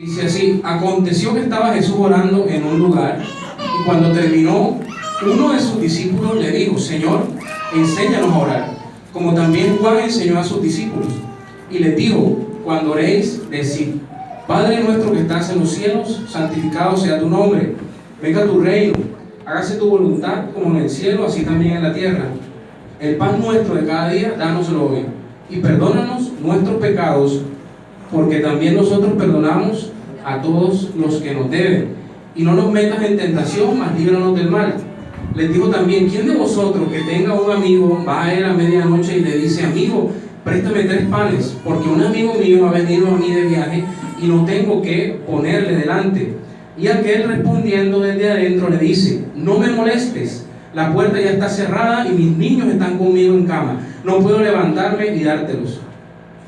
Dice así: aconteció que estaba Jesús orando en un lugar, y cuando terminó, uno de sus discípulos le dijo: Señor, enséñanos a orar, como también Juan enseñó a sus discípulos. Y les dijo: cuando oréis, decid: Padre nuestro que estás en los cielos, santificado sea tu nombre, venga tu reino, hágase tu voluntad como en el cielo, así también en la tierra. El pan nuestro de cada día, dánoslo hoy, y perdónanos nuestros pecados, porque también nosotros perdonamos a todos los que nos deben, y no nos metas en tentación, mas líbranos del mal. Les dijo también: ¿quién de vosotros que tenga un amigo va a él a medianoche y le dice: amigo, préstame 3 panes, porque un amigo mío ha venido a mí de viaje y no tengo que ponerle delante? Y aquel, respondiendo desde adentro, le dice: no me molestes, la puerta ya está cerrada y mis niños están conmigo en cama, no puedo levantarme y dártelos.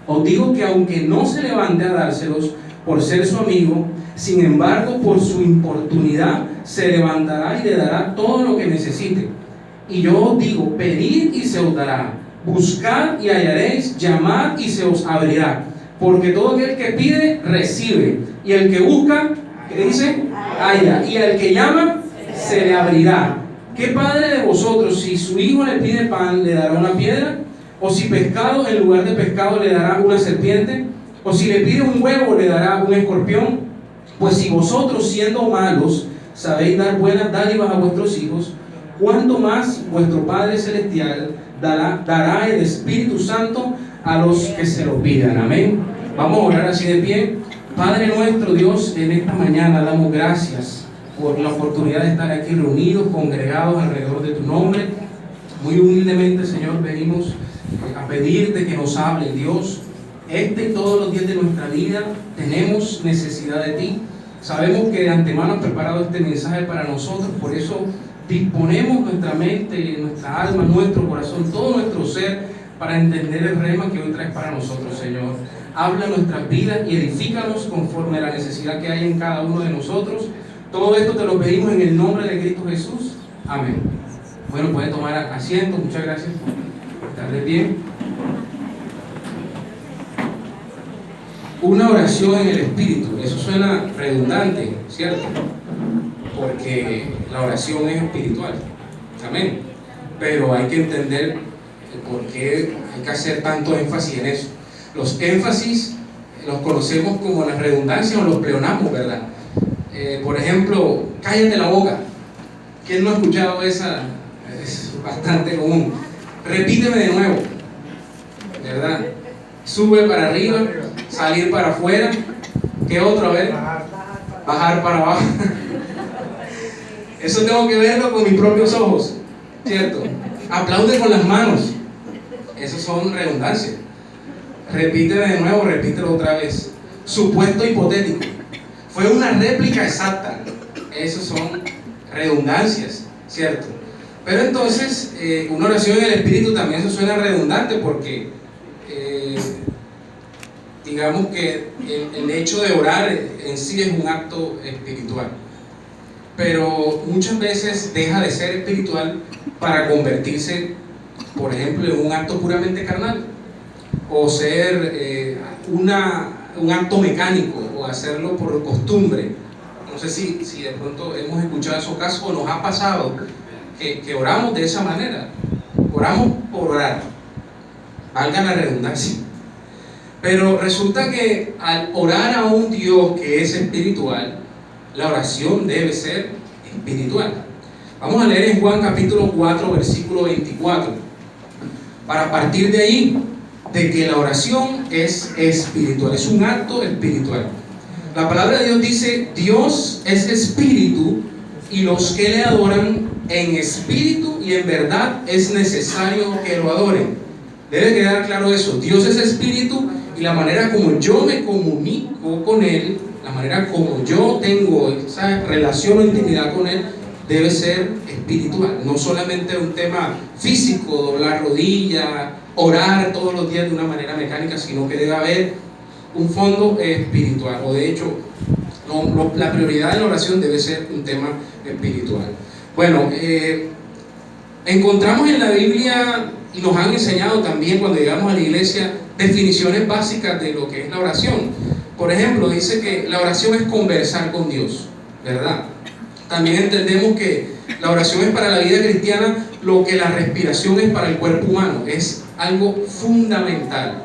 Os digo que aunque no se levante a dárselos por ser su amigo, sin embargo por su importunidad se levantará y le dará todo lo que necesite. Y yo os digo: pedid y se os dará, buscad y hallaréis, llamad y se os abrirá. Porque todo aquel que pide, recibe, y el que busca, ¿qué dice? Halla, y al que llama, se le abrirá. ¿Qué padre de vosotros, si su hijo le pide pan, le dará una piedra? ¿O si pescado, en lugar de pescado, le dará una serpiente? ¿O si le pide un huevo, le dará un escorpión? Pues si vosotros, siendo malos, sabéis dar buenas dádivas a vuestros hijos, ¿cuánto más vuestro Padre Celestial dará el Espíritu Santo a los que se lo pidan? Amén. Vamos a orar así de pie. Padre nuestro Dios, en esta mañana damos gracias por la oportunidad de estar aquí reunidos, congregados alrededor de tu nombre. Muy humildemente, Señor, venimos a pedirte que nos hable, Dios. Este y todos los días de nuestra vida tenemos necesidad de ti. Sabemos que de antemano has preparado este mensaje para nosotros, por eso disponemos nuestra mente, nuestra alma, nuestro corazón, todo nuestro ser para entender el rema que hoy traes para nosotros, Señor. Habla nuestras vidas y edifícanos conforme a la necesidad que hay en cada uno de nosotros. Todo esto te lo pedimos en el nombre de Cristo Jesús. Amén. Bueno, pueden tomar asiento. Muchas gracias por estar de pie. Una oración en el Espíritu. Eso suena redundante, ¿cierto? Porque la oración es espiritual. Amén. Pero hay que entender por qué hay que hacer tanto énfasis en eso. Los énfasis los conocemos como la redundancia o los pleonasmos, ¿verdad? Por ejemplo, cállate la boca. ¿Quién no ha escuchado esa? Es bastante común. Repíteme de nuevo, ¿verdad? Sube para arriba, salir para afuera. ¿Qué otro? A ver. Bajar para abajo. Eso tengo que verlo con mis propios ojos, ¿cierto? Aplaude con las manos. Esos son redundancias. Repíteme de nuevo, repítelo otra vez. Supuesto hipotético. Fue una réplica exacta. Esos son redundancias, ¿cierto? Pero entonces, una oración en el Espíritu también eso suena redundante porque digamos que el hecho de orar en sí es un acto espiritual. Pero muchas veces deja de ser espiritual para convertirse, por ejemplo, en un acto puramente carnal. O ser un acto mecánico, o hacerlo por costumbre. No sé si de pronto hemos escuchado esos casos o nos ha pasado que oramos de esa manera. Oramos por orar, valga la redundancia. Pero resulta que al orar a un Dios que es espiritual, la oración debe ser espiritual. Vamos a leer en Juan capítulo 4, versículo 24, para partir de ahí, de que la oración es espiritual, es un acto espiritual. La palabra de Dios dice: Dios es espíritu, y los que le adoran en espíritu y en verdad es necesario que lo adoren. Debe quedar claro eso. Dios es espíritu, y la manera como yo me comunico con Él, la manera como yo tengo esa relación o intimidad con Él, debe ser espiritual. No solamente un tema físico, doblar rodillas, orar todos los días de una manera mecánica, sino que debe haber un fondo espiritual. O de hecho, la prioridad de la oración debe ser un tema espiritual. Bueno, encontramos en la Biblia, y nos han enseñado también cuando llegamos a la iglesia, definiciones básicas de lo que es la oración. Por ejemplo, dice que la oración es conversar con Dios, ¿verdad? También entendemos que la oración es para la vida cristiana lo que la respiración es para el cuerpo humano, es algo fundamental.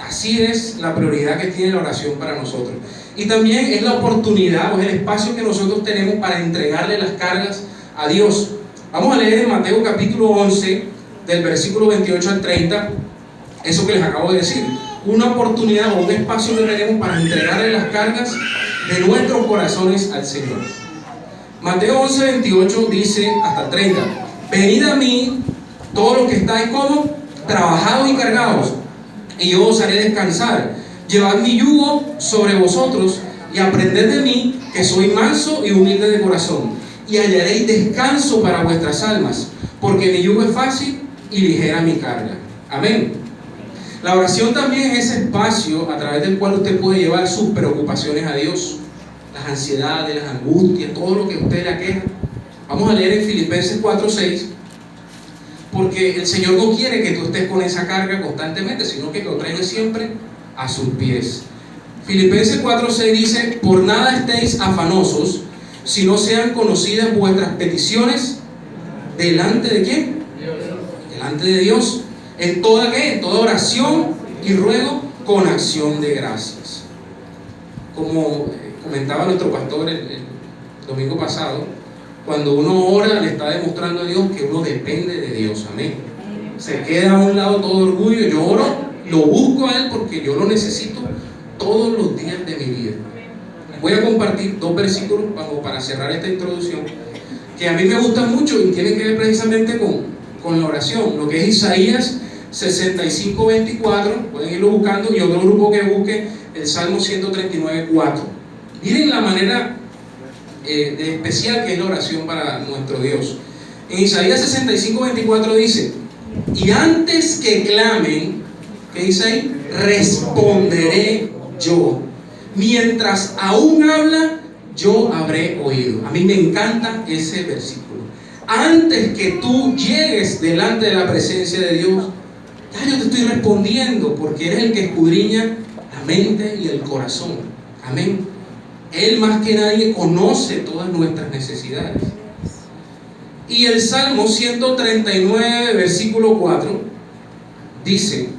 Así es la prioridad que tiene la oración para nosotros. Y también es la oportunidad o es el espacio que nosotros tenemos para entregarle las cargas a Dios. Vamos a leer en Mateo capítulo 11, del versículo 28 al 30, eso que les acabo de decir. Una oportunidad o un espacio que tenemos para entregarle las cargas de nuestros corazones al Señor. Mateo 11, 28 dice hasta 30: venid a mí, todos los que estáis como trabajados y cargados, y yo os haré descansar. Llevad mi yugo sobre vosotros y aprended de mí, que soy manso y humilde de corazón, y hallaréis descanso para vuestras almas, porque mi yugo es fácil y ligera mi carga. Amén. La oración también es ese espacio a través del cual usted puede llevar sus preocupaciones a Dios, las ansiedades, las angustias, todo lo que a usted le aqueja. Vamos a leer en Filipenses 4:6, porque el Señor no quiere que tú estés con esa carga constantemente, sino que lo traigas siempre a sus pies. Filipenses 4:6 dice: por nada estéis afanosos, si no sean conocidas vuestras peticiones delante de ¿quién? Delante de Dios. ¿En toda qué? En toda oración y ruego con acción de gracias. Como comentaba nuestro pastor el domingo pasado, cuando uno ora le está demostrando a Dios que uno depende de Dios. Amén. Se queda a un lado todo orgullo. Yo oro, lo busco a Él porque yo lo necesito todos los días de mi vida. Voy a compartir dos versículos para cerrar esta introducción que a mí me gustan mucho y tienen que ver precisamente con la oración. Lo que es Isaías 65:24, pueden irlo buscando, y otro grupo que busque el Salmo 139:4. Miren la manera de especial que es la oración para nuestro Dios. En Isaías 65:24 dice: y antes que clamen, ¿qué dice ahí? Responderé yo. Mientras aún habla, yo habré oído. A mí me encanta ese versículo. Antes que tú llegues delante de la presencia de Dios, ya yo te estoy respondiendo, porque eres el que escudriña la mente y el corazón. Amén. Él más que nadie conoce todas nuestras necesidades. Y el Salmo 139, versículo 4, dice: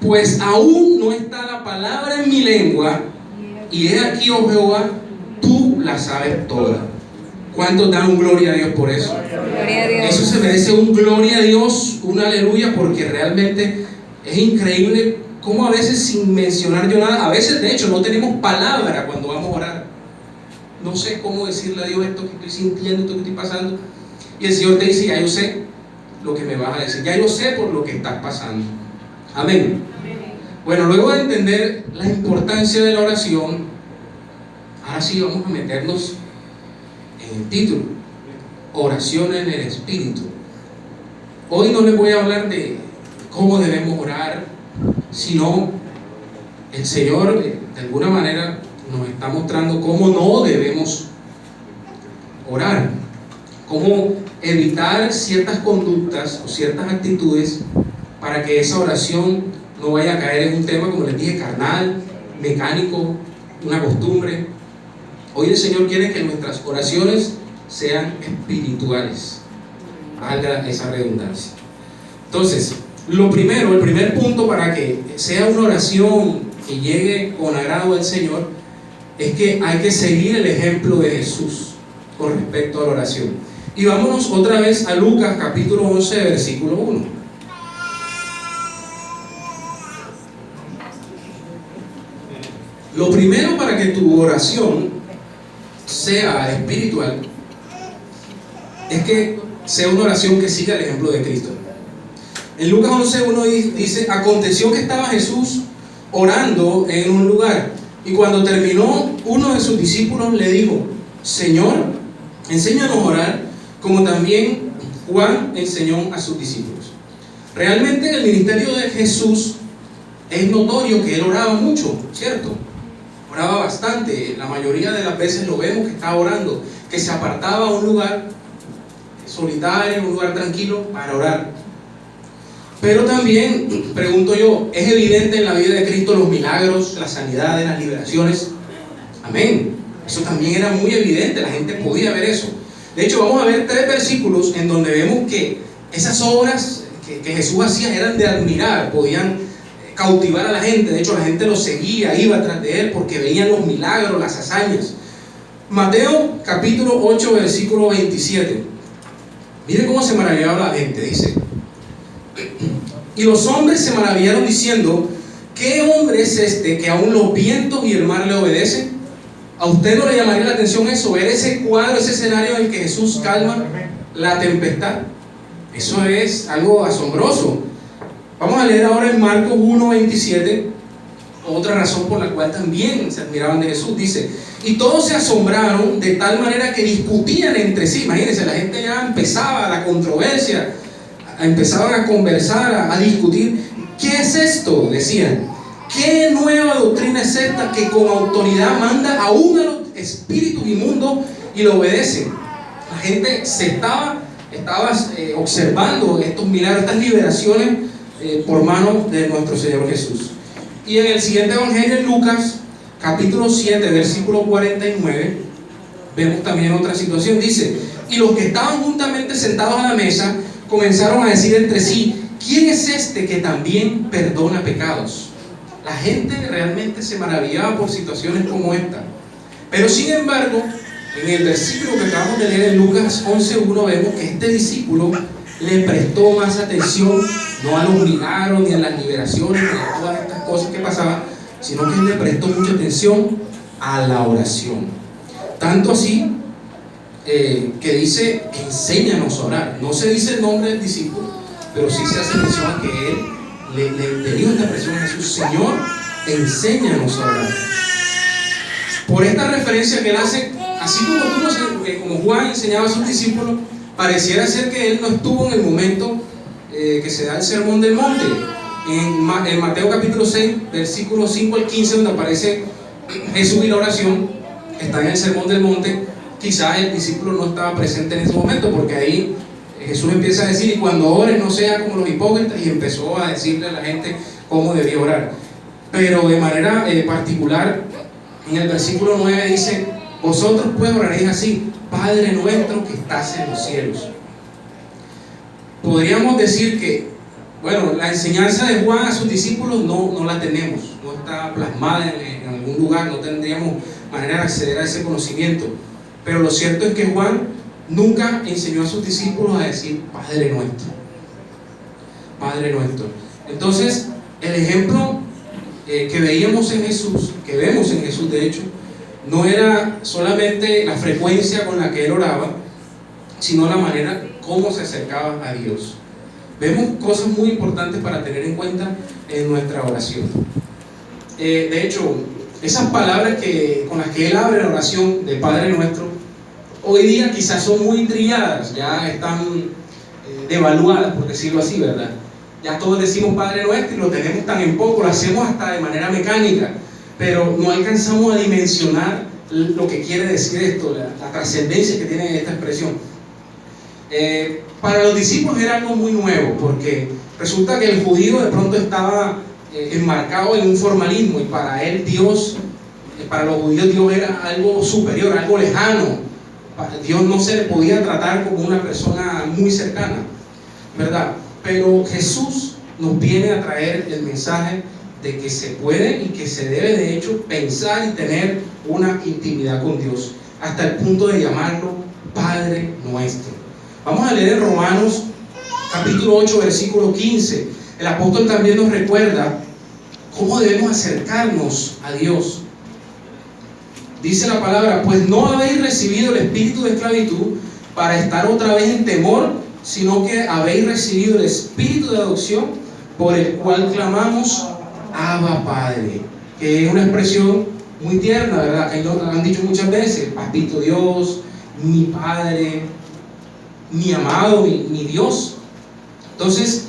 pues aún no está la palabra en mi lengua, y he aquí, oh Jehová, tú la sabes toda. ¿Cuántos dan un gloria a Dios por eso? Gloria a Dios. Eso se merece un gloria a Dios, un aleluya, porque realmente es increíble cómo a veces, sin mencionar yo nada, a veces de hecho no tenemos palabra cuando vamos a orar. No sé cómo decirle a Dios esto que estoy sintiendo, esto que estoy pasando. Y el Señor te dice: ya yo sé lo que me vas a decir, ya yo sé por lo que estás pasando. Amén. Bueno, luego de entender la importancia de la oración, ahora sí vamos a meternos en el título: oración en el Espíritu. Hoy no les voy a hablar de cómo debemos orar, sino el Señor de alguna manera nos está mostrando cómo no debemos orar, cómo evitar ciertas conductas o ciertas actitudes para que esa oración no vaya a caer en un tema, como les dije, carnal, mecánico, una costumbre. Hoy el Señor quiere que nuestras oraciones sean espirituales, valga esa redundancia. Entonces, el primer punto para que sea una oración que llegue con agrado al Señor es que hay que seguir el ejemplo de Jesús con respecto a la oración. Y vámonos otra vez a Lucas capítulo 11, versículo 1. Lo primero para que tu oración sea espiritual es que sea una oración que siga el ejemplo de Cristo. En Lucas 11:1 dice: aconteció que estaba Jesús orando en un lugar, y cuando terminó, uno de sus discípulos le dijo: Señor, enséñanos a orar, como también Juan enseñó a sus discípulos. Realmente en el ministerio de Jesús es notorio que él oraba mucho, ¿cierto? Oraba bastante. La mayoría de las veces lo vemos que está orando, que se apartaba a un lugar solitario, un lugar tranquilo para orar. Pero también, pregunto yo, ¿es evidente en la vida de Cristo los milagros, las sanidades, las liberaciones? Amén. Eso también era muy evidente, la gente podía ver eso. De hecho, vamos a ver 3 versículos en donde vemos que esas obras que Jesús hacía eran de admirar, podían cautivar a la gente. De hecho, la gente lo seguía, iba tras de él porque veían los milagros, las hazañas. Mateo capítulo 8, versículo 27. Miren cómo se maravillaba la gente, dice: y los hombres se maravillaron diciendo, ¿qué hombre es este que aún los vientos y el mar le obedecen? ¿A usted no le llamaría la atención eso? Ver ese cuadro, ese escenario en que Jesús calma la tempestad. Eso es algo asombroso. Vamos a leer ahora en Marcos 1:27, otra razón por la cual también se admiraban de Jesús. Dice: y todos se asombraron de tal manera que discutían entre sí. Imagínense, la gente ya empezaba la controversia, empezaban a conversar, a discutir. ¿Qué es esto?, decían. ¿Qué nueva doctrina es esta que con autoridad manda aún a los espíritus inmundos y lo obedecen? La gente se estaba observando estos milagros, estas liberaciones por mano de nuestro Señor Jesús. Y en el siguiente evangelio, en Lucas capítulo 7, versículo 49, vemos también otra situación. Dice: y los que estaban juntamente sentados a la mesa comenzaron a decir entre sí, ¿quién es este que también perdona pecados? La gente realmente se maravillaba por situaciones como esta. Pero sin embargo, en el versículo que acabamos de leer en Lucas 11:1, vemos que este discípulo le prestó más atención no a los milagros, ni a las liberaciones, ni a todas estas cosas que pasaban, sino que él le prestó mucha atención a la oración. Tanto así que dice: enséñanos a orar. No se dice el nombre del discípulo, pero sí se hace mención a que él le dio esta presión a Jesús: Señor, enséñanos a orar. Por esta referencia que él hace, así como Juan enseñaba a sus discípulos, pareciera ser que él no estuvo en el momento que se da el sermón del monte. En Mateo capítulo 6, versículos 5 al 15, donde aparece Jesús y la oración, está en el sermón del monte. Quizás el discípulo no estaba presente en ese momento, porque ahí Jesús empieza a decir: y cuando ores no sea como los hipócritas, y empezó a decirle a la gente cómo debía orar. Pero de manera particular, en el versículo 9 dice: vosotros pues oraréis así: Padre nuestro que estás en los cielos. Podríamos decir que, bueno, la enseñanza de Juan a sus discípulos no la tenemos, no está plasmada en algún lugar, no tendríamos manera de acceder a ese conocimiento. Pero lo cierto es que Juan nunca enseñó a sus discípulos a decir Padre nuestro. Padre nuestro. Entonces, el ejemplo que veíamos en Jesús, que vemos en Jesús de hecho, no era solamente la frecuencia con la que él oraba, sino la manera como se acercaba a Dios. Vemos cosas muy importantes para tener en cuenta en nuestra oración. De hecho, esas palabras con las que él abre la oración de Padre Nuestro, hoy día quizás son muy trilladas, ya están devaluadas, por decirlo así, ¿verdad? Ya todos decimos Padre Nuestro y lo tenemos tan en poco, lo hacemos hasta de manera mecánica, pero no alcanzamos a dimensionar lo que quiere decir esto, la trascendencia que tiene esta expresión. Para los discípulos era algo muy nuevo, porque resulta que el judío de pronto estaba enmarcado en un formalismo, y para él Dios, para los judíos Dios era algo superior, algo lejano. Dios no se le podía tratar como una persona muy cercana, ¿verdad? Pero Jesús nos viene a traer el mensaje de que se puede y que se debe de hecho pensar y tener una intimidad con Dios, hasta el punto de llamarlo Padre Nuestro. Vamos a leer en Romanos capítulo 8, versículo 15. El apóstol también nos recuerda cómo debemos acercarnos a Dios. Dice la palabra: pues no habéis recibido el espíritu de esclavitud para estar otra vez en temor, sino que habéis recibido el espíritu de adopción, por el cual clamamos Abba Padre, que es una expresión muy tierna, ¿verdad? Que lo han dicho muchas veces: Papito Dios, mi Padre, mi amado, mi Dios. Entonces,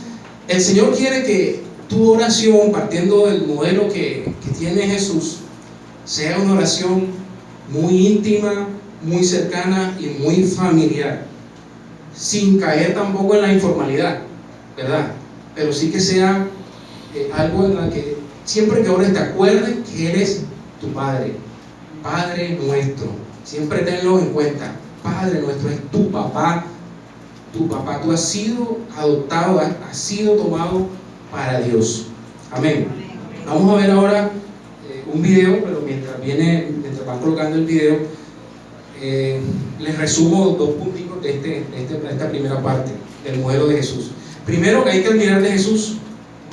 el Señor quiere que tu oración, partiendo del modelo que tiene Jesús, sea una oración muy íntima, muy cercana y muy familiar, sin caer tampoco en la informalidad, ¿verdad? pero sí que sea algo en la que siempre que ores te acuerdes que Él es tu Padre, Padre nuestro. Siempre tenlo en cuenta. Padre nuestro es tu papá. Tu papá, tú has sido adoptado, has sido tomado para Dios. Amén. Vamos a ver ahora un video, pero mientras van colocando el video, les resumo 2 puntitos de esta primera parte del modelo de Jesús. Primero, que hay que admirar de Jesús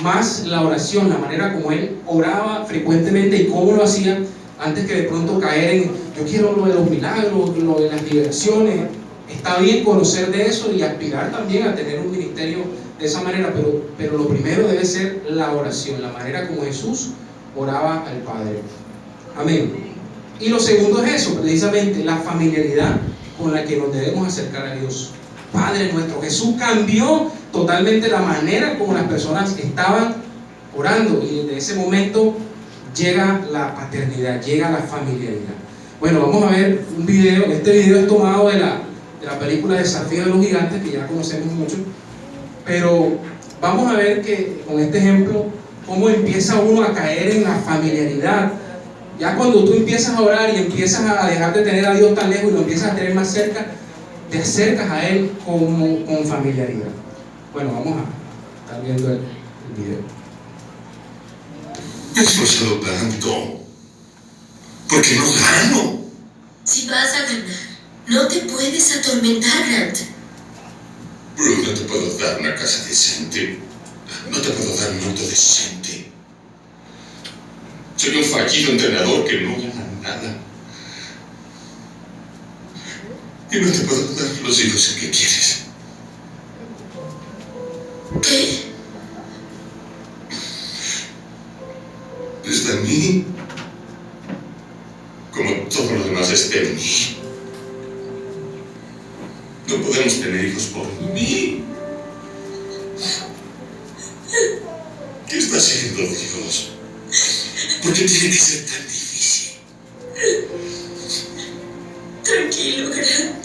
más la oración, la manera como Él oraba frecuentemente y cómo lo hacía antes que de pronto caer en yo quiero lo de los milagros, lo de las liberaciones. Está bien conocer de eso y aspirar también a tener un ministerio de esa manera, pero lo primero debe ser la oración, la manera como Jesús oraba al Padre. Amén. Y lo segundo es eso, precisamente la familiaridad con la que nos debemos acercar a Dios. Padre nuestro, Jesús cambió totalmente la manera como las personas estaban orando, y desde ese momento llega la paternidad, llega la familiaridad. Bueno, vamos a ver un video. Este video es tomado de la película Desafío de los Gigantes, que ya conocemos mucho, pero vamos a ver que con este ejemplo cómo empieza uno a caer en la familiaridad. Ya cuando tú empiezas a orar y empiezas a dejar de tener a Dios tan lejos y lo empiezas a tener más cerca, te acercas a Él con familiaridad. Bueno, vamos a estar viendo el video. Me he esforzado tanto. ¿Por qué no gano? Si vas a ganar, no te puedes atormentar, Grant. Pero no te puedo dar una casa decente. No te puedo dar un auto decente. Soy un fallido entrenador que no gana nada. Y no te puedo dar los hijos que quieres. ¿Qué? Está en mí. Como todo lo demás está en mí. No podemos tener hijos por mí. ¿Qué está haciendo Dios? ¿Por qué tiene que ser tan difícil? Tranquilo, Grant.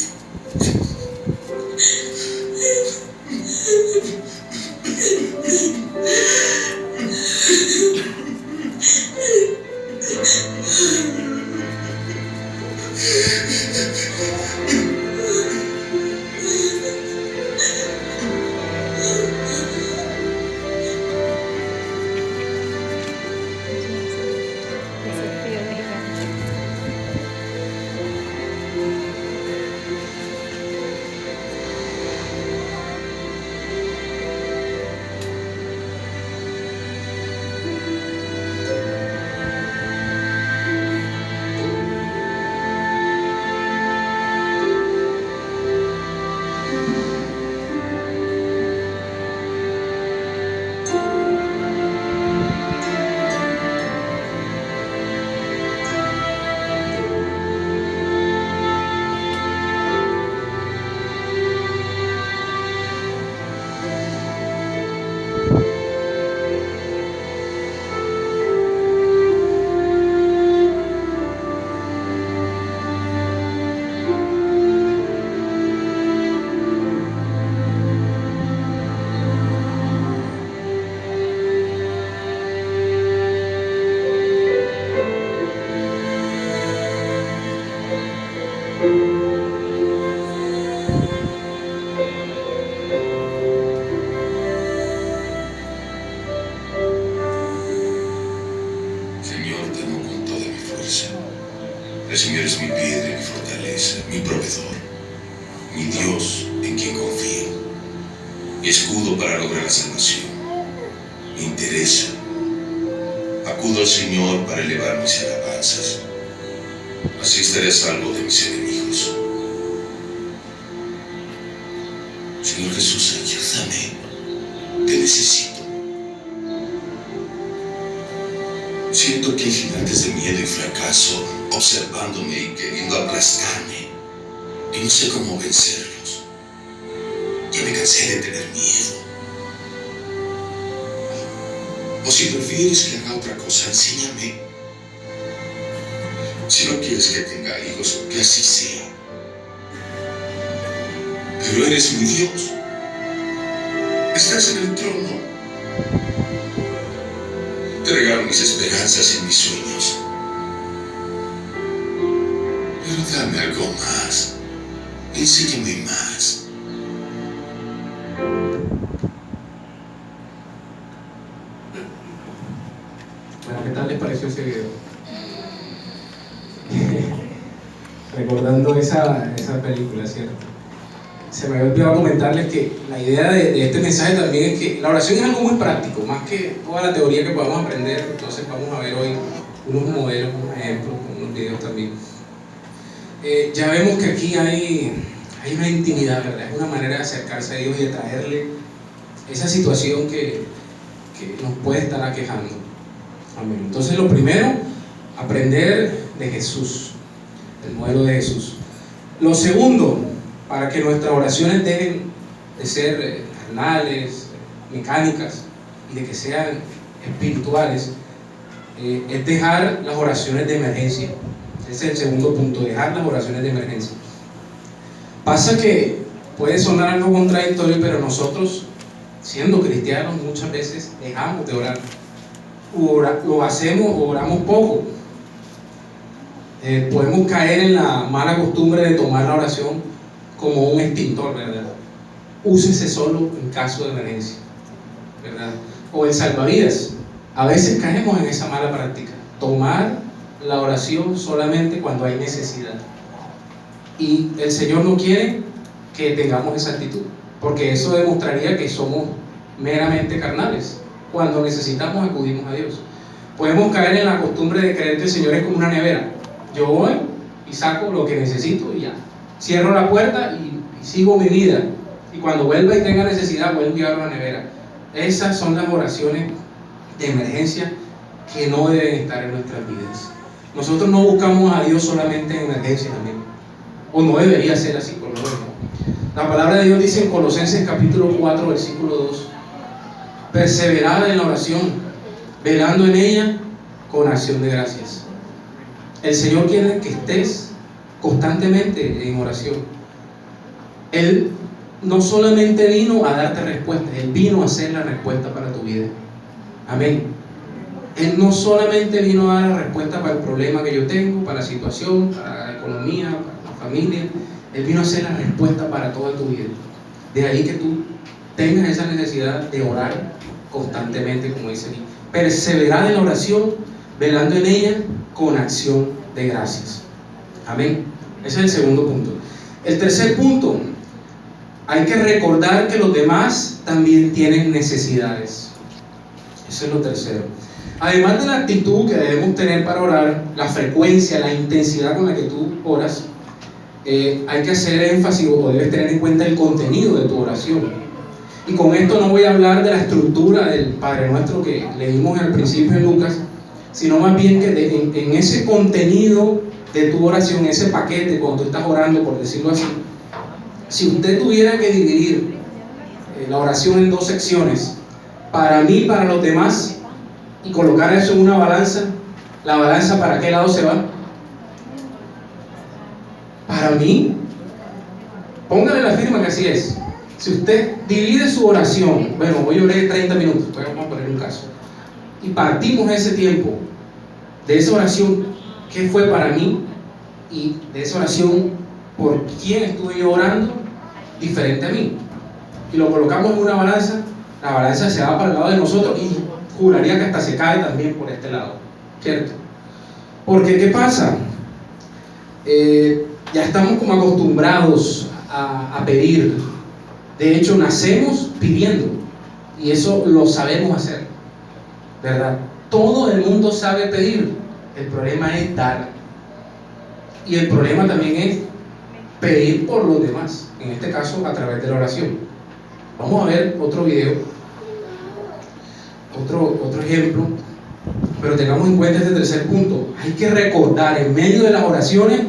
El Señor es mi piedra y mi fortaleza, mi proveedor, mi Dios en quien confío, mi escudo para lograr la salvación, mi interés. Acudo al Señor para elevar mis alabanzas. Así estaré a salvo de mis enemigos. Señor Jesús, ayúdame. Te necesito. Siento que hay gigantes de miedo y fracaso observándome y queriendo aplastarme, y no sé cómo vencerlos. Ya me cansé de tener miedo. O si prefieres que haga otra cosa, enséñame. Si no quieres que tenga hijos, que así sea. Pero eres mi Dios. Estás en el trono. Te regalo mis esperanzas y mis sueños. Pero dame algo más. Enséñame más. Bueno, ¿qué tal les pareció ese video? Recordando esa película, ¿cierto? Se me había olvidado comentarles que la idea de este mensaje también es que la oración es algo muy práctico, más que toda la teoría que podamos aprender. Entonces vamos a ver hoy unos modelos, unos ejemplos, unos videos también. Ya vemos que aquí hay una intimidad, ¿verdad? Es una manera de acercarse a Dios y de traerle esa situación que nos puede estar aquejando. Amén. Entonces lo primero, aprender de Jesús, el modelo de Jesús. Lo segundo, para que nuestras oraciones dejen de ser carnales, mecánicas, y de que sean espirituales, es dejar las oraciones de emergencia. Ese es el segundo punto, dejar las oraciones de emergencia. Pasa que puede sonar algo contradictorio, pero nosotros, siendo cristianos, muchas veces dejamos de orar. Lo hacemos o oramos poco. Podemos caer en la mala costumbre de tomar la oración como un extintor, ¿verdad? Úsese solo en caso de emergencia, ¿verdad? O el salvavidas. A veces caemos en esa mala práctica, tomar la oración solamente cuando hay necesidad. Y el Señor no quiere que tengamos esa actitud, porque eso demostraría que somos meramente carnales. Cuando necesitamos acudimos a Dios. Podemos caer en la costumbre de creer que el Señor es como una nevera. Yo voy y saco lo que necesito y ya. Cierro la puerta y sigo mi vida. Y cuando vuelva y tenga necesidad, vuelvo y abro la nevera. Esas son las oraciones de emergencia que no deben estar en nuestras vidas. Nosotros no buscamos a Dios solamente en emergencia también. O no debería ser así, por lo menos. La palabra de Dios dice en Colosenses capítulo 4, versículo 2: perseverad en la oración, velando en ella con acción de gracias. El Señor quiere que estés constantemente en oración. Él no solamente vino a darte respuestas, Él vino a ser la respuesta para tu vida. Amén. Él no solamente vino a dar la respuesta para el problema que yo tengo, para la situación, para la economía, para la familia. Él vino a ser la respuesta para toda tu vida. De ahí que tú tengas esa necesidad de orar constantemente, como dice aquí. Perseverad en la oración, velando en ella con acción de gracias. Amén. Ese es el segundo punto. El tercer punto, hay que recordar que los demás también tienen necesidades. Eso es lo tercero. Además de la actitud que debemos tener para orar, la frecuencia, la intensidad con la que tú oras, hay que hacer énfasis o debes tener en cuenta el contenido de tu oración. Y con esto no voy a hablar de la estructura del Padre Nuestro que leímos al principio en Lucas, sino más bien que en ese contenido de tu oración, ese paquete, cuando tú estás orando, por decirlo así, si usted tuviera que dividir la oración en dos secciones, para mí, para los demás, y colocar eso en una balanza, ¿la balanza para qué lado se va? Para mí, póngale la firma que así es. Si usted divide su oración, bueno, hoy oré 30 minutos, vamos a poner un caso, y partimos ese tiempo de esa oración, ¿qué fue para mí? Y de esa oración, ¿por quién estuve yo orando? Diferente a mí. Y lo colocamos en una balanza, la balanza se va para el lado de nosotros y juraría que hasta se cae también por este lado, ¿cierto? Porque ¿qué pasa? Ya estamos como acostumbrados a pedir. De hecho, nacemos pidiendo y eso lo sabemos hacer, ¿verdad? Todo el mundo sabe pedir. El problema es dar. Y el problema también es pedir por los demás, en este caso a través de la oración. Vamos a ver otro video, otro ejemplo, pero tengamos en cuenta este tercer punto. Hay que recordar en medio de las oraciones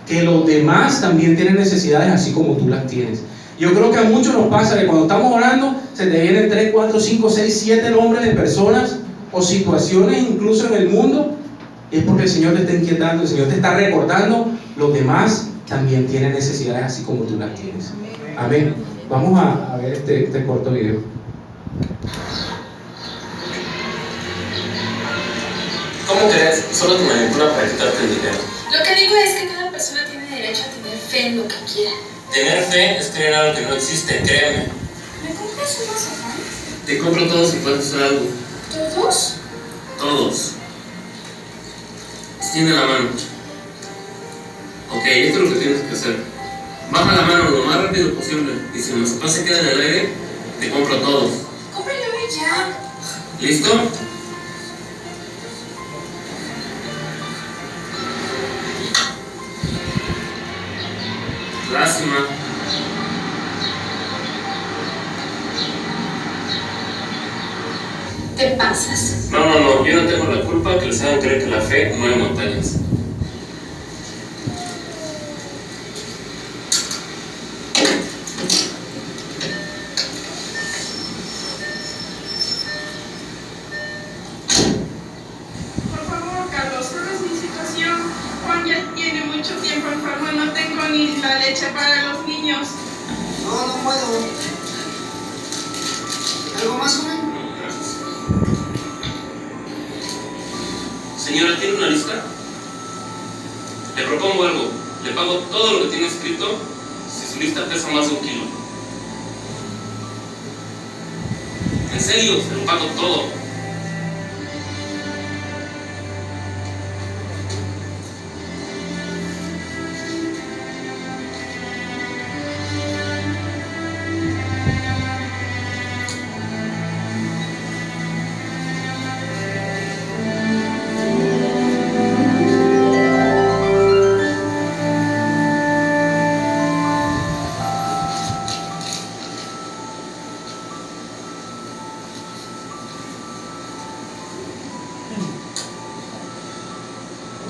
que los demás también tienen necesidades así como tú las tienes. Yo creo que a muchos nos pasa que cuando estamos orando se te vienen 3, 4, 5, 6, 7 nombres de personas o situaciones incluso en el mundo, y es porque el Señor te está inquietando, el Señor te está recordando, los demás también tienen necesidades así como tú las tienes. Amén. Vamos a ver este corto video. ¿Cómo crees? Solo te manipulan para quitarte el dinero. Lo que digo es que cada persona tiene derecho a tener fe en lo que quiera. Tener fe es creer algo que no existe, créeme. ¿Me compras unos sofá? Te compro todo si puedes hacer algo. ¿Todos? Todos. Extiende la mano. Ok, esto es lo que tienes que hacer. Baja la mano lo más rápido posible. Y si el mazapán se queda en el aire, te compro todos. Cómpralo y ya. ¿Listo? Lástima. ¿Te pasas? No, yo no tengo la culpa que les hagan creer que la fe mueve montañas. Por favor, Carlos, ¿sabes mi situación? Juan ya tiene mucho tiempo enfermo y no tengo ni la leche para los niños. No puedo. ¿Algo más, joven? No, gracias. Señora, ¿tiene una lista? Le propongo algo. Le pago todo lo que tiene escrito si su lista pesa más de 1 kilo. En serio, se lo pago todo.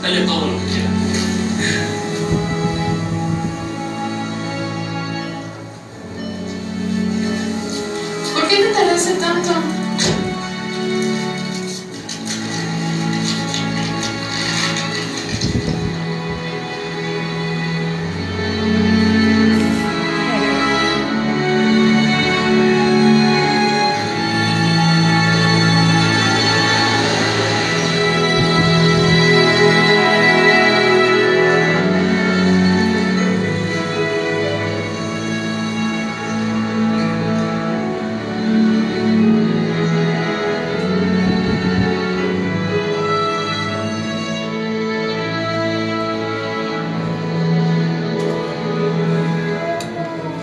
Dale todo lo que quiera. ¿Por qué te tardaste tanto?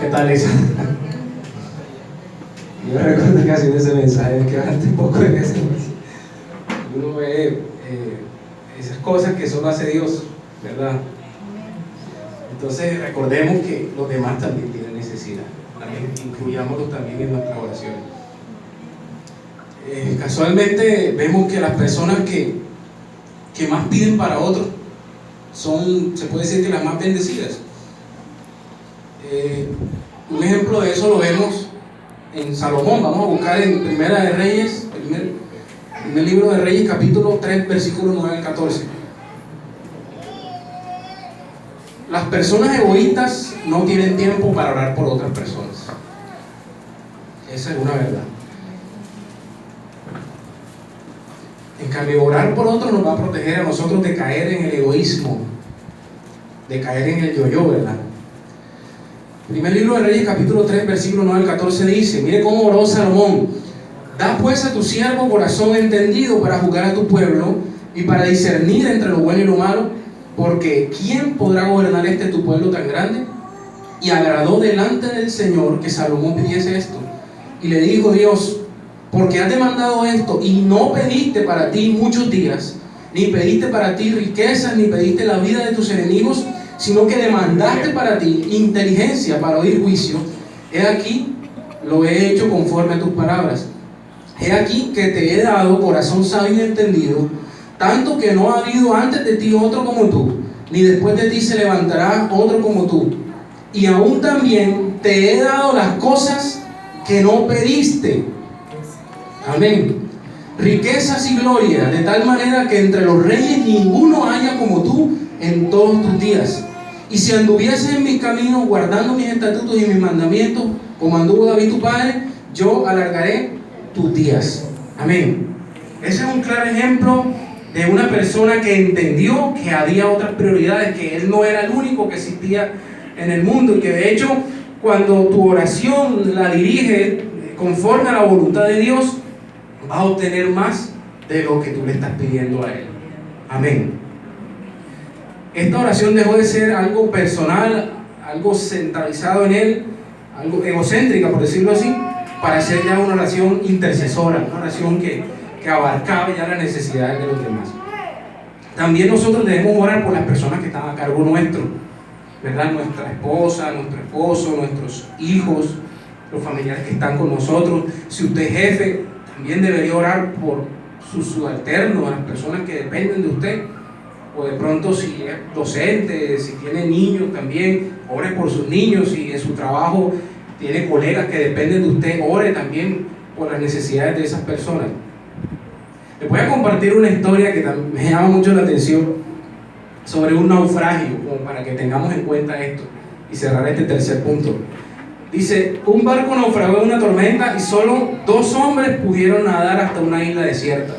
¿Qué tal esa? Yo recuerdo que haciendo ese mensaje que bastante poco de eso. Uno ve esas cosas que solo hace Dios, ¿verdad? Entonces recordemos que los demás también tienen necesidad. También incluyámoslos también en nuestra oración. Casualmente vemos que las personas que más piden para otros son, se puede decir que las más bendecidas. Un ejemplo de eso lo vemos en Salomón. Vamos a buscar en Primera de Reyes, primer libro de Reyes, capítulo 3, versículos 9 al 14. Las personas egoístas no tienen tiempo para orar por otras personas. Esa es una verdad. En cambio, orar por otros nos va a proteger a nosotros de caer en el egoísmo, de caer en el yo-yo, ¿verdad? Primer libro de Reyes, capítulo 3, versículo 9 al 14 dice: mire cómo oró Salomón. Da pues a tu siervo corazón entendido para juzgar a tu pueblo y para discernir entre lo bueno y lo malo, porque ¿quién podrá gobernar tu pueblo tan grande? Y agradó delante del Señor que Salomón pidiese esto. Y le dijo Dios: porque has demandado esto y no pediste para ti muchos días, ni pediste para ti riquezas, ni pediste la vida de tus enemigos, sino que demandaste para ti inteligencia para oír juicio, he aquí lo he hecho conforme a tus palabras. He aquí que te he dado corazón sabio y entendido, tanto que no ha habido antes de ti otro como tú, ni después de ti se levantará otro como tú. Y aún también te he dado las cosas que no pediste. Amén. Riquezas y gloria, de tal manera que entre los reyes ninguno haya como tú en todos tus días. Y si anduvieses en mis caminos, guardando mis estatutos y mis mandamientos, como anduvo David tu padre, yo alargaré tus días. Amén. Ese es un claro ejemplo de una persona que entendió que había otras prioridades, que Él no era el único que existía en el mundo, y que de hecho cuando tu oración la dirige conforme a la voluntad de Dios, vas a obtener más de lo que tú le estás pidiendo a Él. Amén. Esta oración dejó de ser algo personal, algo centralizado en Él, algo egocéntrica, por decirlo así, para ser ya una oración intercesora, una oración que abarcaba ya las necesidades de los demás. También nosotros debemos orar por las personas que están a cargo nuestro, ¿verdad? Nuestra esposa, nuestro esposo, nuestros hijos, los familiares que están con nosotros. Si usted es jefe, también debería orar por sus subalternos, las personas que dependen de usted. O de pronto, si es docente, si tiene niños también, ore por sus niños. Si en su trabajo tiene colegas que dependen de usted, ore también por las necesidades de esas personas. Les voy a compartir una historia que me llama mucho la atención sobre un naufragio, como para que tengamos en cuenta esto y cerrar este tercer punto. Dice, un barco naufragó en una tormenta y solo 2 hombres pudieron nadar hasta una isla desierta.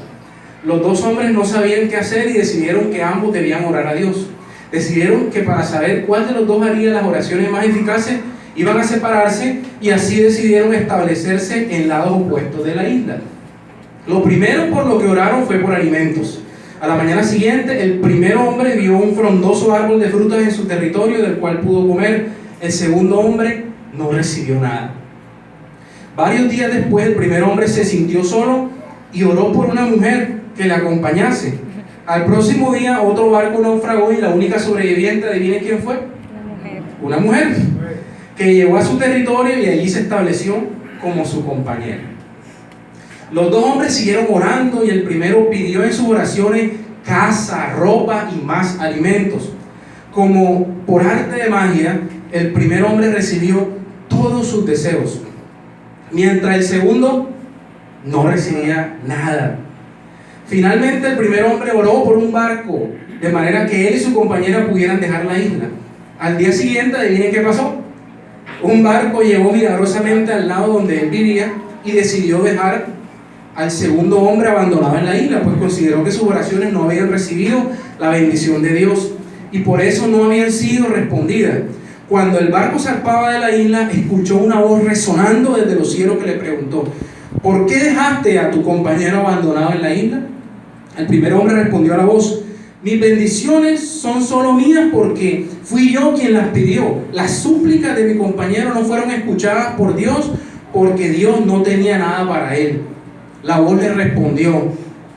Los 2 hombres no sabían qué hacer y decidieron que ambos debían orar a Dios. Decidieron que para saber cuál de los dos haría las oraciones más eficaces, iban a separarse, y así decidieron establecerse en lados opuestos de la isla. Lo primero por lo que oraron fue por alimentos. A la mañana siguiente, el primer hombre vio un frondoso árbol de frutas en su territorio del cual pudo comer. El segundo hombre no recibió nada. Varios días después, el primer hombre se sintió solo y oró por una mujer que le acompañase. Al próximo día, otro barco naufragó y la única sobreviviente, ¿adivinen quién fue? Una mujer que llegó a su territorio y allí se estableció como su compañera. Los 2 hombres siguieron orando y el primero pidió en sus oraciones casa, ropa y más alimentos. Como por arte de magia, el primer hombre recibió todos sus deseos, mientras el segundo no recibía nada. Finalmente, el primer hombre oró por un barco, de manera que él y su compañera pudieran dejar la isla. Al día siguiente, adivinen qué pasó. Un barco llegó milagrosamente al lado donde él vivía y decidió dejar al segundo hombre abandonado en la isla, pues consideró que sus oraciones no habían recibido la bendición de Dios y por eso no habían sido respondidas. Cuando el barco zarpaba de la isla, escuchó una voz resonando desde los cielos que le preguntó: ¿por qué dejaste a tu compañero abandonado en la isla? El primer hombre respondió a la voz: mis bendiciones son solo mías porque fui yo quien las pidió. Las súplicas de mi compañero no fueron escuchadas por Dios porque Dios no tenía nada para él. La voz le respondió: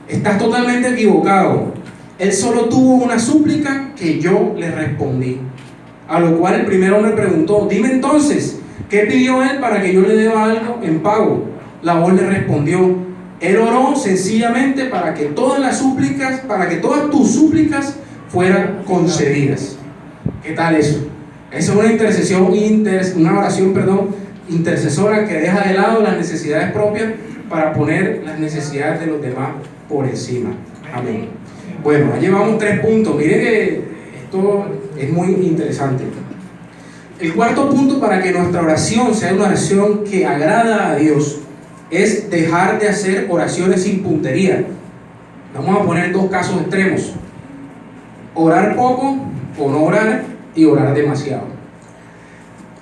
estás totalmente equivocado. Él solo tuvo una súplica que yo le respondí. A lo cual el primer hombre preguntó: dime entonces, ¿qué pidió él para que yo le deba algo en pago? La voz le respondió: él oró sencillamente para que todas tus súplicas fueran concedidas. ¿Qué tal eso? Esa es una una oración intercesora que deja de lado las necesidades propias para poner las necesidades de los demás por encima. Amén. Bueno, ya llevamos 3 puntos. Miren que esto es muy interesante. El cuarto punto para que nuestra oración sea una oración que agrada a Dios es dejar de hacer oraciones sin puntería. Vamos a poner 2 casos extremos: orar poco o no orar, y orar demasiado.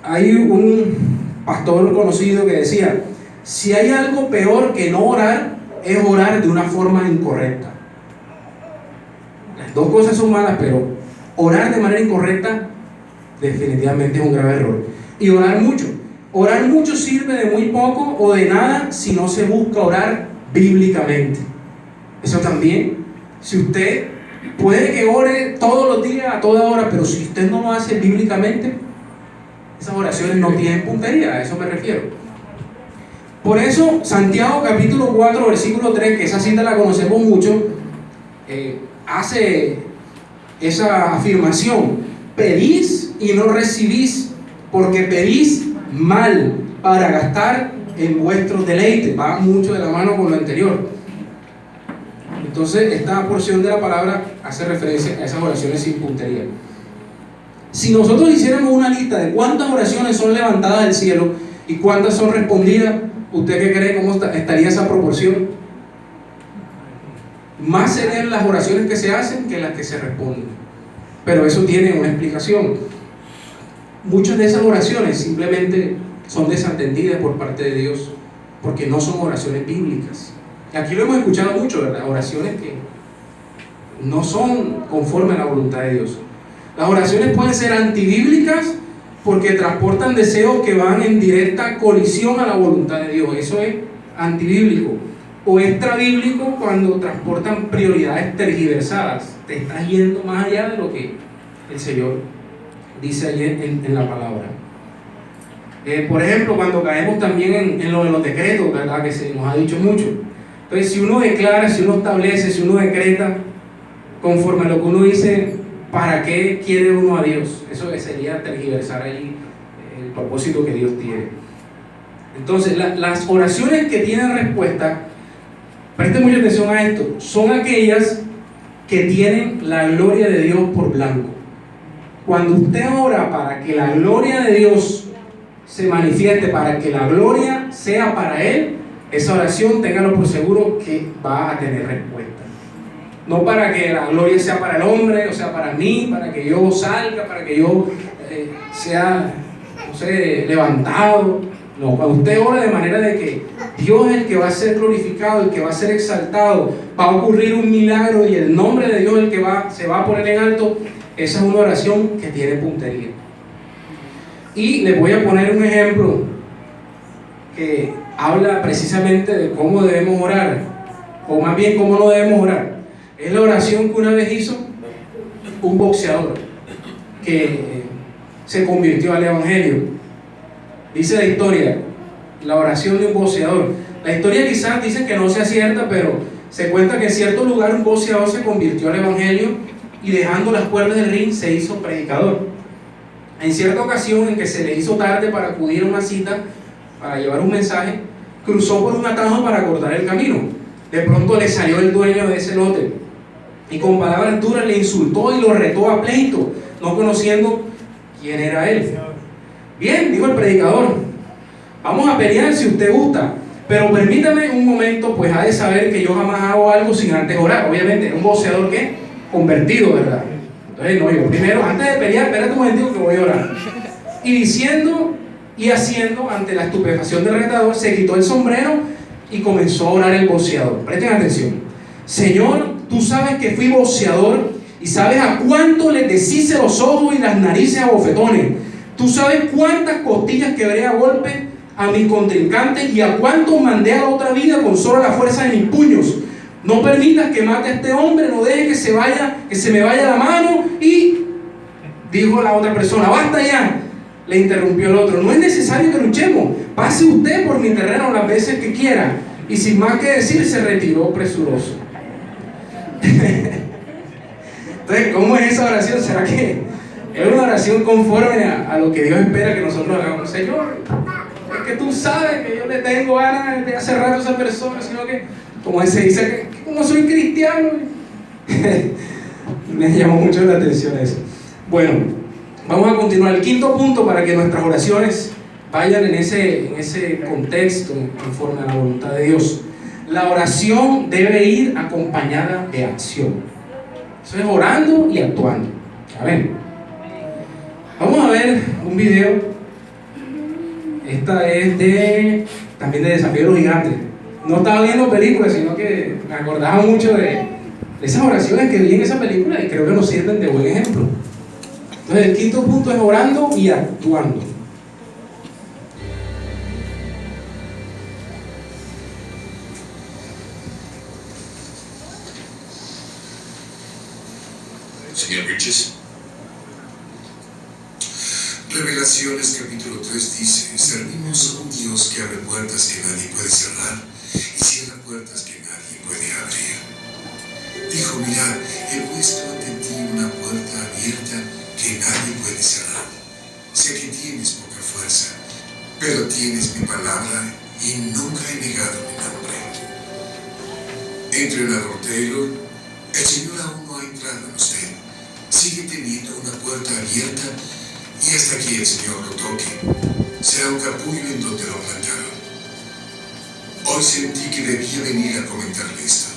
Hay un pastor conocido que decía: si hay algo peor que no orar, es orar de una forma incorrecta. Las 2 cosas son malas, pero orar de manera incorrecta definitivamente es un grave error. Y orar mucho sirve de muy poco o de nada si no se busca orar bíblicamente. Eso también, si usted puede que ore todos los días, a toda hora, pero si usted no lo hace bíblicamente, esas oraciones no tienen puntería. A eso me refiero. Por eso, Santiago capítulo 4, versículo 3, que esa cita la conocemos mucho, hace esa afirmación: pedís y no recibís, porque pedís mal para gastar en vuestros deleites. Va mucho de la mano con lo anterior. Entonces, esta porción de la palabra hace referencia a esas oraciones sin puntería. Si nosotros hiciéramos una lista de cuántas oraciones son levantadas del cielo y cuántas son respondidas, ¿usted qué cree? ¿Cómo estaría esa proporción? más serían las oraciones que se hacen que las que se responden. Pero eso tiene una explicación. Muchas de esas oraciones simplemente son desatendidas por parte de Dios, porque no son oraciones bíblicas. Aquí lo hemos escuchado mucho, ¿verdad? Oraciones que no son conforme a la voluntad de Dios. Las oraciones pueden ser antibíblicas porque transportan deseos que van en directa colisión a la voluntad de Dios. Eso es antibíblico. O extrabíblico cuando transportan prioridades tergiversadas. Te estás yendo más allá de lo que el Señor dice allí en la palabra. Por ejemplo, cuando caemos también en lo de los decretos, ¿verdad? Que se nos ha dicho mucho. Entonces, si uno declara, si uno establece, si uno decreta conforme a lo que uno dice, ¿para qué quiere uno a Dios? Eso sería tergiversar allí el propósito que Dios tiene. Entonces, las oraciones que tienen respuesta, presten mucha atención a esto, son aquellas que tienen la gloria de Dios por blanco. Cuando usted ora para que la gloria de Dios se manifieste, para que la gloria sea para Él, esa oración, téngalo por seguro que va a tener respuesta. No para que la gloria sea para el hombre, o sea, para mí, para que yo salga, para que yo sea, no sé, levantado. No, cuando usted ora de manera de que Dios es el que va a ser glorificado, el que va a ser exaltado, va a ocurrir un milagro y el nombre de Dios el que se va a poner en alto, esa es una oración que tiene puntería. Y les voy a poner un ejemplo que habla precisamente de cómo debemos orar, o más bien cómo no debemos orar. Es la oración que una vez hizo un boxeador que se convirtió al Evangelio. Dice la historia, la oración de un boxeador. La historia quizás dice que no sea cierta, pero se cuenta que en cierto lugar un boxeador se convirtió al Evangelio y dejando las cuerdas del ring se hizo predicador. En cierta ocasión en que se le hizo tarde para acudir a una cita, para llevar un mensaje, cruzó por un atajo para cortar el camino. De pronto le salió el dueño de ese lote y con palabras duras le insultó y lo retó a pleito, no conociendo quién era él. Bien, dijo el predicador, vamos a pelear si usted gusta, pero permítame un momento, pues ha de saber que yo jamás hago algo sin antes orar. Obviamente, un boxeador que convertido, ¿verdad? Entonces, no, yo primero, antes de pelear, espérate un momentito que voy a orar. Y diciendo y haciendo, ante la estupefacción del retador, se quitó el sombrero y comenzó a orar el boxeador. Presten atención. Señor, tú sabes que fui boxeador y sabes a cuánto les deshice los ojos y las narices a bofetones. Tú sabes cuántas costillas quebré a golpe a mis contrincantes y a cuántos mandé a la otra vida con solo la fuerza de mis puños. No permitas que mate a este hombre, no deje que se me vaya la mano. Y dijo la otra persona, basta ya. Le interrumpió el otro, no es necesario que luchemos, pase usted por mi terreno las veces que quiera. Y sin más que decir, se retiró presuroso. Entonces, ¿cómo es esa oración? ¿Será que es una oración conforme a lo que Dios espera que nosotros hagamos? Señor, es que tú sabes que yo le tengo ganas de hacer rato a esa persona, sino que, como se dice, que como soy cristiano. Me llamó mucho la atención eso. Bueno, vamos a continuar. El quinto punto para que nuestras oraciones vayan en ese contexto, conforme a la voluntad de Dios. La oración debe ir acompañada de acción. Eso es orando y actuando. A ver, vamos a ver un video. Esta es también de Desafío de los Gigantes. No estaba viendo películas, sino que me acordaba mucho de esas oraciones que vi en esa película y creo que nos sirven de buen ejemplo. Entonces, el quinto punto es orando y actuando. Señor Bridges. Revelaciones capítulo 3 dice, servimos a un Dios que abre puertas que nadie puede cerrar y cierra puertas que nadie puede abrir. Dijo, mirad, he puesto ante ti una puerta abierta que nadie puede cerrar. Sé que tienes poca fuerza, pero tienes mi palabra y nunca he negado mi nombre. Entrenador Taylor, el Señor aún no ha entrado en usted. Sigue teniendo una puerta abierta y hasta aquí el Señor lo toque. Será un capullo en donde lo plantaron. Hoy sentí que debía venir a comentarle esto.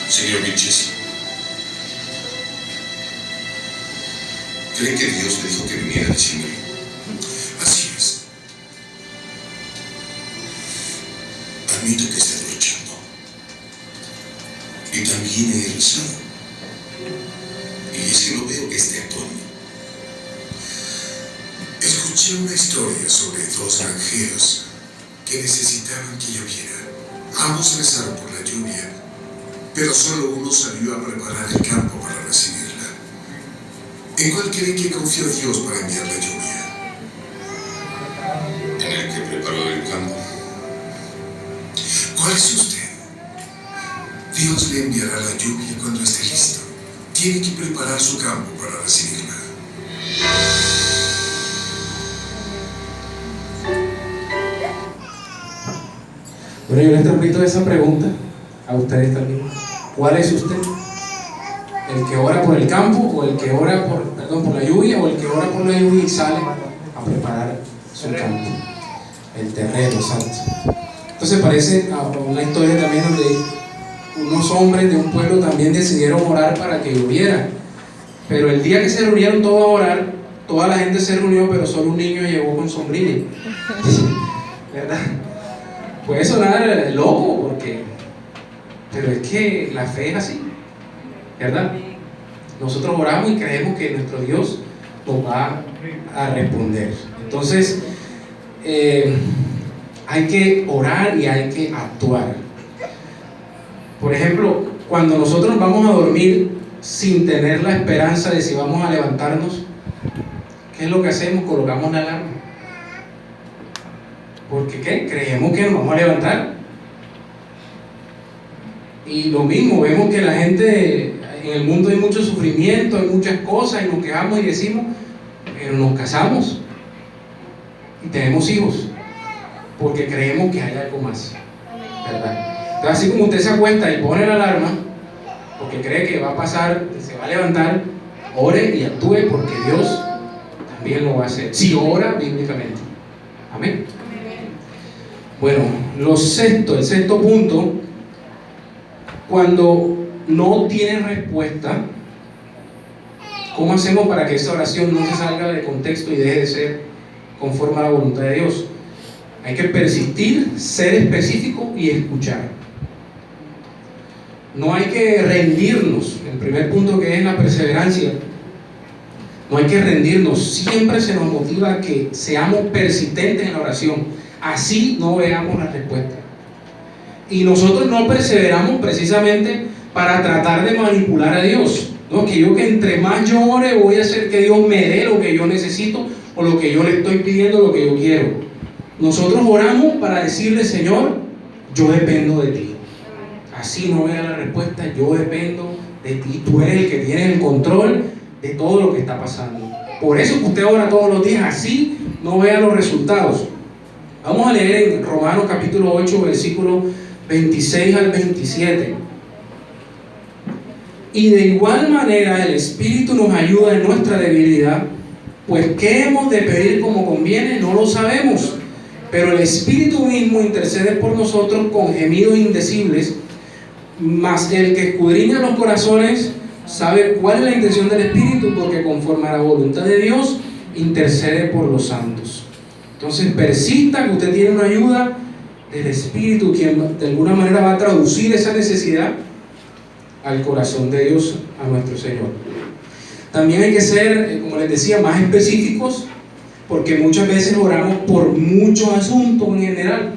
Señor Winchester, ¿cree que Dios le dijo que viniera diciéndole? Así es. Admito que he estado luchando. Y también he rezado. Y es que no veo que esté actuando. Escuché una historia sobre dos granjeros que necesitaban que lloviera. Ambos rezaron por la lluvia, pero solo uno salió a preparar el campo para recibirla. ¿En cuál creen que confió Dios para enviar la lluvia? En el que preparó el campo. ¿Cuál es usted? Dios le enviará la lluvia cuando esté listo. Tiene que preparar su campo para recibirla. Bueno, yo les transmito esa pregunta a ustedes también. ¿Cuál es usted? ¿El que ora por el campo o el que ora por la lluvia, o el que ora por la lluvia y sale a preparar su campo? El terreno santo. Entonces parece una historia también donde unos hombres de un pueblo también decidieron orar para que lloviera. Pero el día que se reunieron todos a orar, toda la gente se reunió, pero solo un niño llegó con sombrilla. ¿Verdad? Puede sonar loco, pero es que la fe es así, ¿verdad? Nosotros oramos y creemos que nuestro Dios nos va a responder. Entonces, hay que orar y hay que actuar. Por ejemplo, cuando nosotros vamos a dormir sin tener la esperanza de si vamos a levantarnos, ¿qué es lo que hacemos? Colocamos la alarma. Porque ¿qué? Creemos que nos vamos a levantar. Y lo mismo, vemos que la gente, en el mundo hay mucho sufrimiento, hay muchas cosas, y nos quejamos y decimos, pero nos casamos y tenemos hijos porque creemos que hay algo más, ¿verdad? Entonces, así como usted se acuesta y pone la alarma porque cree que va a pasar, que se va a levantar, ore y actúe, porque Dios también lo va a hacer, si ora bíblicamente. Amén. Bueno, el sexto punto, cuando no tiene respuesta, ¿cómo hacemos para que esa oración no se salga de contexto y deje de ser conforme a la voluntad de Dios? Hay que persistir, ser específico y escuchar. No hay que rendirnos. El primer punto, que es la perseverancia, no hay que rendirnos. Siempre se nos motiva a que seamos persistentes en la oración, así no veamos la respuesta. Y nosotros no perseveramos precisamente para tratar de manipular a Dios, ¿no? Que entre más yo ore, voy a hacer que Dios me dé lo que yo necesito, o lo que yo le estoy pidiendo, lo que yo quiero. Nosotros oramos para decirle: Señor, yo dependo de ti. Así no vea la respuesta, yo dependo de ti. Tú eres el que tiene el control de todo lo que está pasando. Por eso que usted ora todos los días, así no vea los resultados. Vamos a leer en Romanos capítulo 8, versículo 26 al 27. Y de igual manera el Espíritu nos ayuda en nuestra debilidad, pues ¿qué hemos de pedir como conviene? No lo sabemos, pero el Espíritu mismo intercede por nosotros con gemidos indecibles. Mas el que escudriña los corazones sabe cuál es la intención del Espíritu, porque conforme a la voluntad de Dios intercede por los santos. Entonces persista, que usted tiene una ayuda del Espíritu, quien de alguna manera va a traducir esa necesidad al corazón de Dios, a nuestro Señor. También hay que ser, como les decía, más específicos, porque muchas veces oramos por muchos asuntos en general.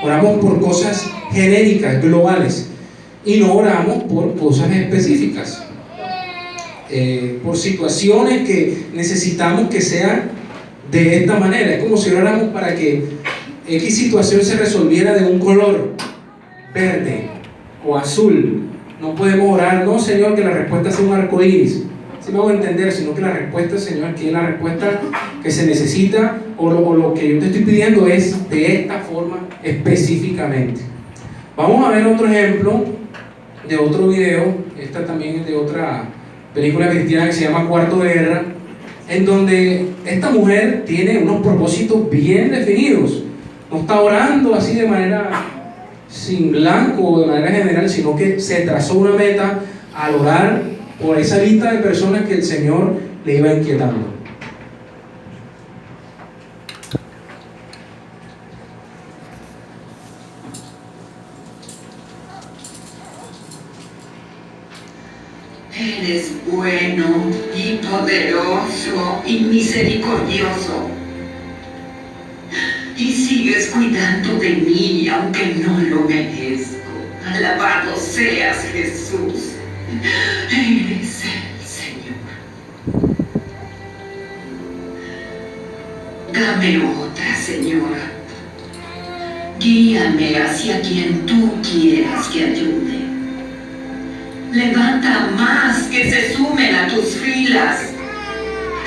Oramos por cosas genéricas, globales, y no oramos por cosas específicas, por situaciones que necesitamos que sean de esta manera. Es como si oráramos para que X situación se resolviera de un color verde o azul. No podemos orar: no, Señor, que la respuesta sea un arco iris. Si me hago entender, sino que la respuesta, Señor, que es la respuesta que se necesita, o lo que yo te estoy pidiendo es de esta forma específicamente. Vamos a ver otro ejemplo de otro video. Esta también es de otra película cristiana que se llama Cuarto de Guerra, en donde esta mujer tiene unos propósitos bien definidos. No está orando así de manera sin blanco de manera general, sino que se trazó una meta al orar por esa lista de personas que el Señor le iba inquietando. Eres bueno y poderoso y misericordioso. Y sigues cuidando de mí aunque no lo merezco. Alabado seas, Jesús. Eres el Señor. Dame otra, Señor. Guíame hacia quien tú quieras que ayude. Levanta a más que se sumen a tus filas.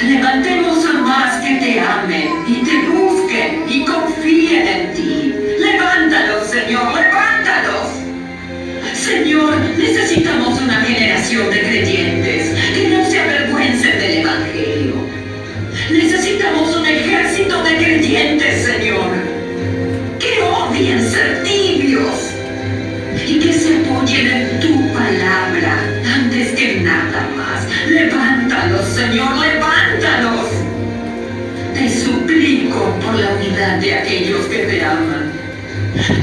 Levantemos a más que te amen y te busquen y confíen en ti. Levántalos, Señor, levántalos. Señor, necesitamos una generación de creyentes que no se avergüencen del Evangelio. Necesitamos un ejército de creyentes, Señor, que odien ser tibios y que se apoyen en tu palabra antes que nada más. Levántalos, Señor, levántalos. Te suplico por la unidad de aquellos que te aman.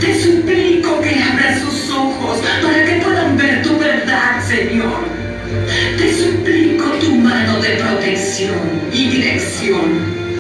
Te suplico que abras sus ojos para que puedan ver tu verdad, Señor. Te suplico tu mano de protección y dirección.